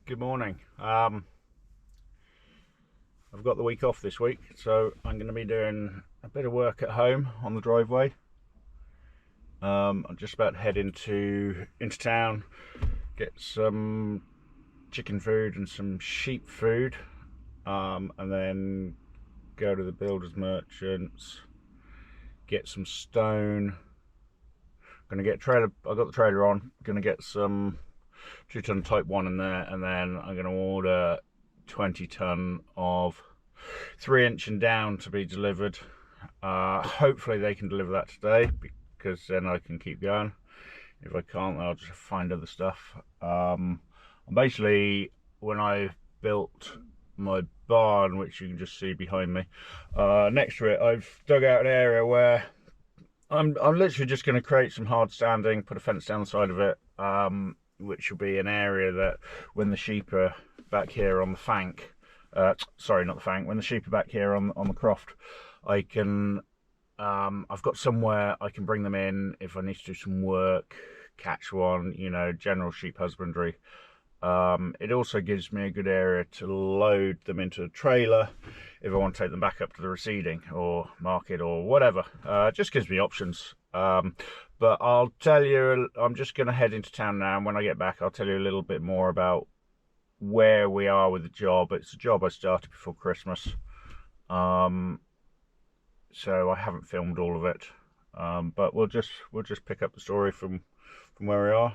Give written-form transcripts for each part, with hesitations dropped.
Good morning. I've got the week off this week, so I'm going to be doing a bit of work at home on the driveway. I'm just about to head into town, get some chicken food and some sheep food, and then go to the builders merchants, get some stone. Gonna get trailer. I got the trailer on. Gonna get some 2-ton type 1 in there, and then I'm going to order 20-ton of 3-inch and down to be delivered. Hopefully they can deliver that today, because then I can keep going. If I can't, I'll just find other stuff. Basically, when I built my barn, which you can just see behind me, next to it I've dug out an area where I'm literally just going to create some hard standing, put a fence down the side of it, which will be an area that when the sheep are back here on the fank, sorry, not the fank, when the sheep are back here on the croft, I can, I've got somewhere I can bring them in if I need to do some work, catch one, you know, general sheep husbandry. It also gives me a good area to load them into a trailer if I want to take them back up to the receding or market or whatever. It just gives me options. But I'll tell you, I'm just going to head into town now, and when I get back I'll tell you a little bit more about where we are with the job. It's a job I started before Christmas, so I haven't filmed all of it, but we'll just pick up the story from where we are.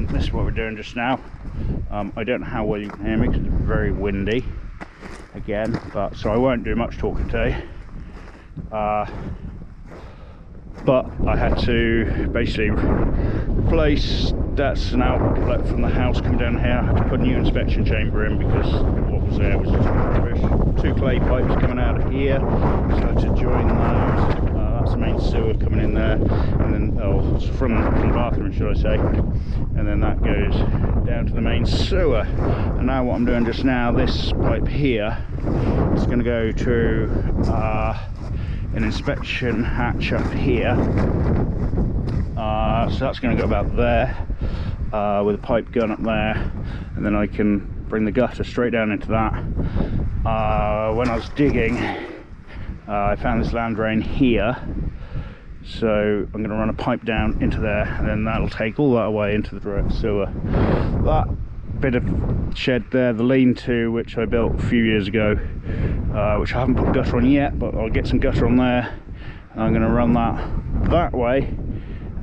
This is what we're doing just now. I don't know how well you can hear me because it's very windy again, but so I won't do much talking today. But I had to basically replace, that's an outlet from the house coming down here. I had to put a new inspection chamber in because what was there was just rubbish. 2 clay pipes coming out of here, so I had to join those. That's the main sewer coming in there, and then from the bathroom, should I say, and then that goes down to the main sewer. And now what I'm doing just now, this pipe here is going to go to an inspection hatch up here, so that's going to go about there, with a pipe gun up there, and then I can bring the gutter straight down into that. When I was digging, I found this land drain here, so I'm going to run a pipe down into there, and then that'll take all that away into the direct sewer. That bit of shed there, the lean-to, which I built a few years ago, which I haven't put gutter on yet, but I'll get some gutter on there, and I'm going to run that way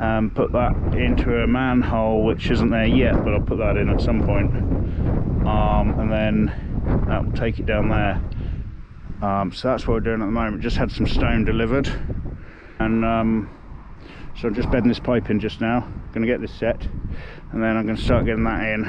and put that into a manhole which isn't there yet, but I'll put that in at some point, and then that will take it down there. So that's what we're doing at the moment. Just had some stone delivered, and so I'm just bedding this pipe in just now. Going to get this set, and then I'm going to start getting that in.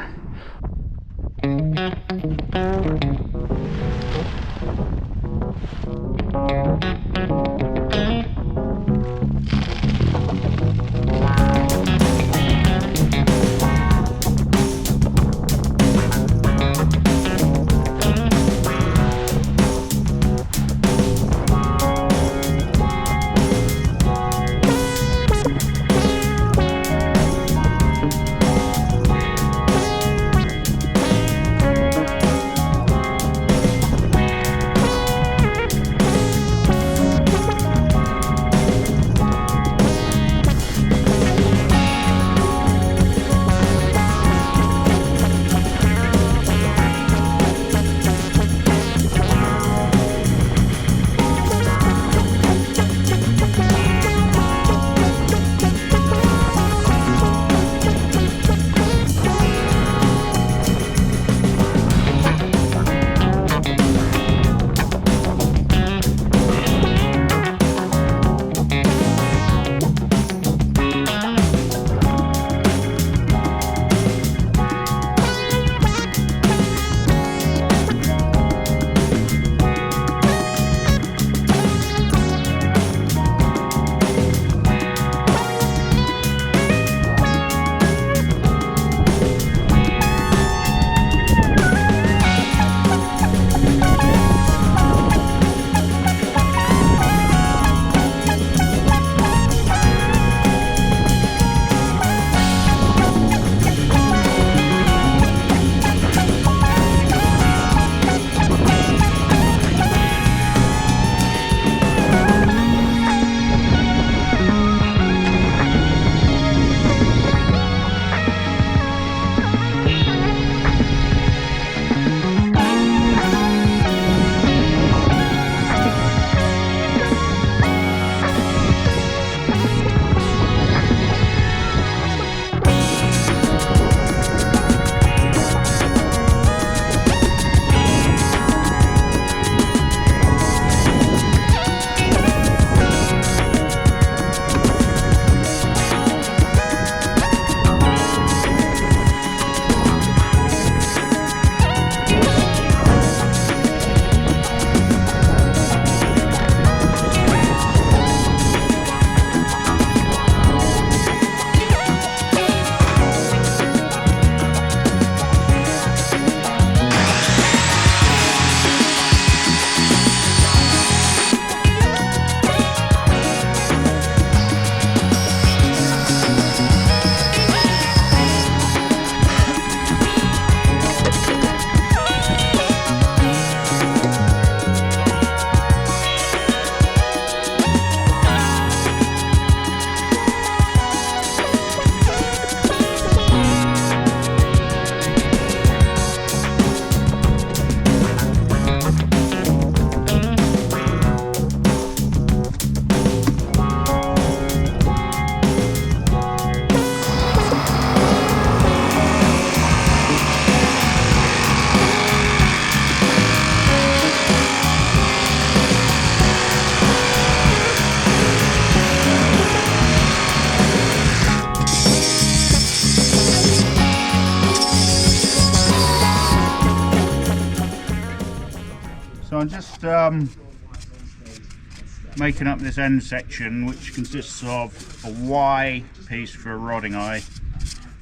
making up this end section, which consists of a Y piece for a rodding eye,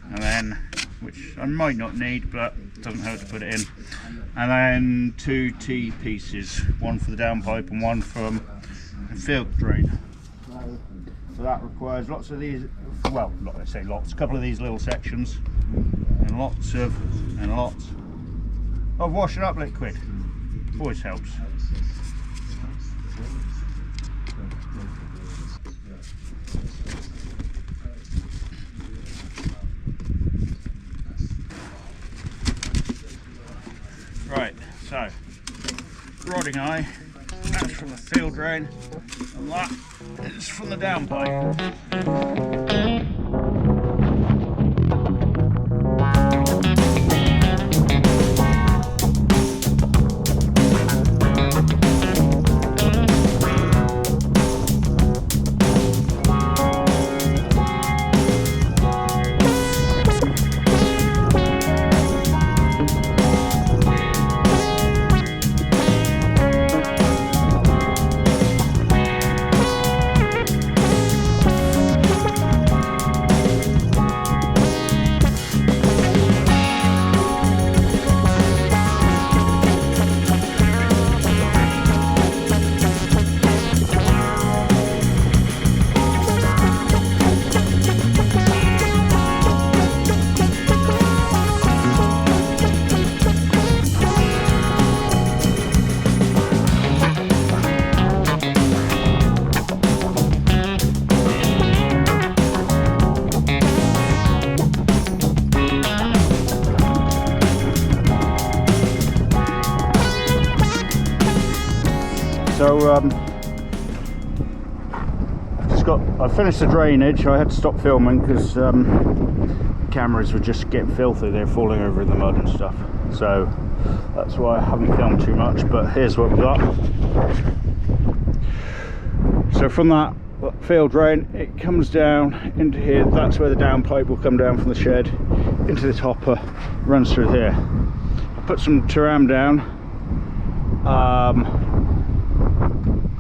and then, which I might not need, but it doesn't hurt to put it in, and then 2 T pieces, one for the downpipe and one from the field drain. So that requires lots of these, well, I say lots, a couple of these little sections, and lots of washing up liquid. Always helps. Right, so rodding eye, that's from the field drain, and that is from the downpipe. So I finished the drainage. I had to stop filming because cameras were just getting filthy. They're falling over in the mud and stuff. So that's why I haven't filmed too much, but here's what we got. So from that field drain, it comes down into here. That's where the downpipe will come down from the shed into this hopper, runs through here. I put some Taram down,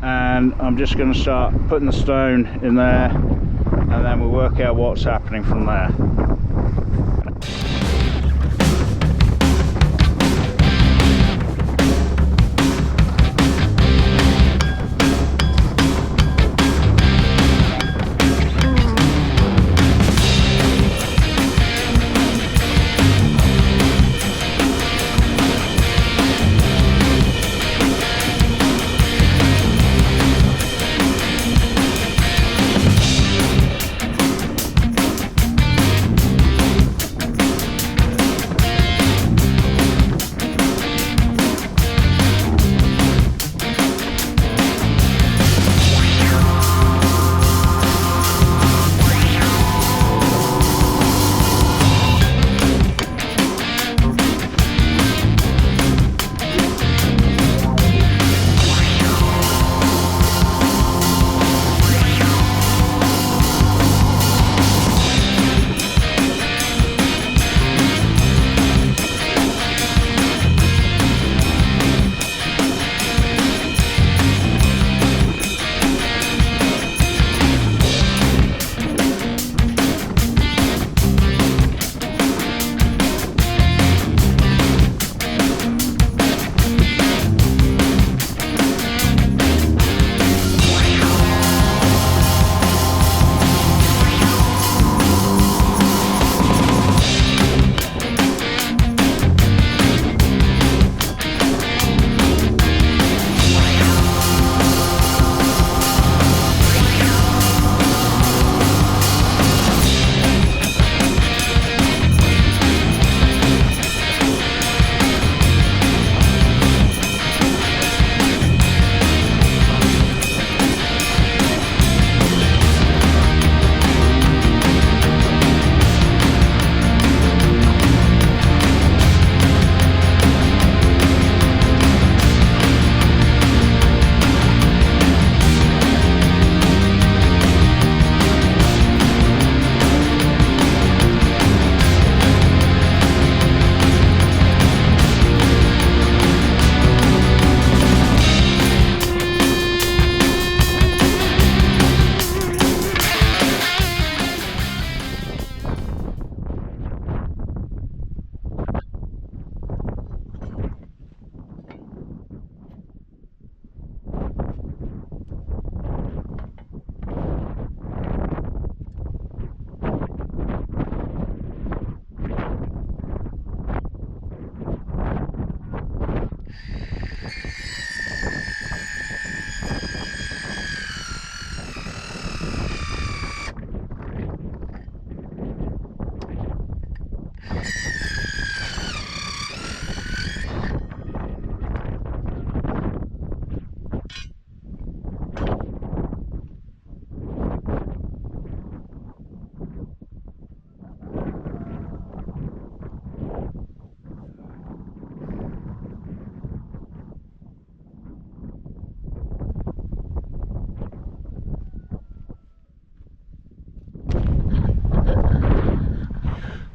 and I'm just going to start putting the stone in there, and then we'll work out what's happening from there.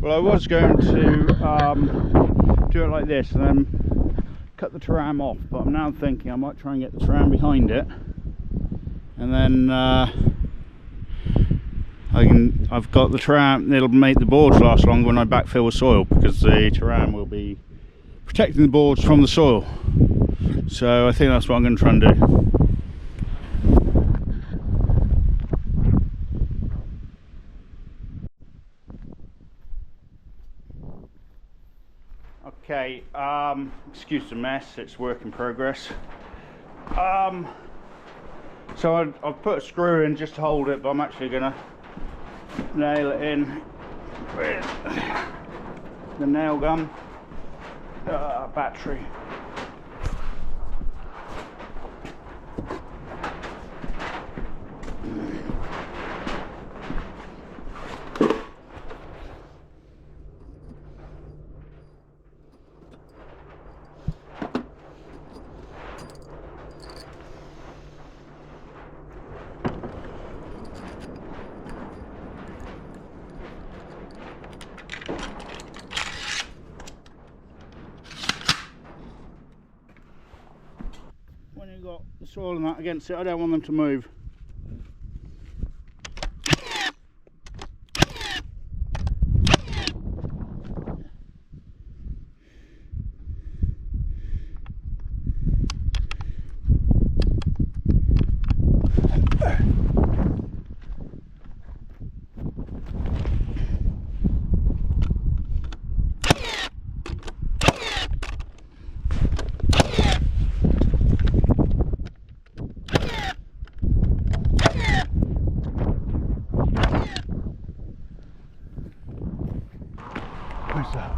Well, I was going to do it like this and then cut the tram off, but I'm now thinking I might try and get the tram behind it, and then I've got the tram. It'll make the boards last longer when I backfill with soil, because the tram will be protecting the boards from the soil. So I think that's what I'm going to try and do. Okay, excuse the mess, it's work in progress. So I've put a screw in just to hold it, but I'm actually going to nail it in with the nail gun battery. When you've got the soil and that against it, I don't want them to move. Where's that?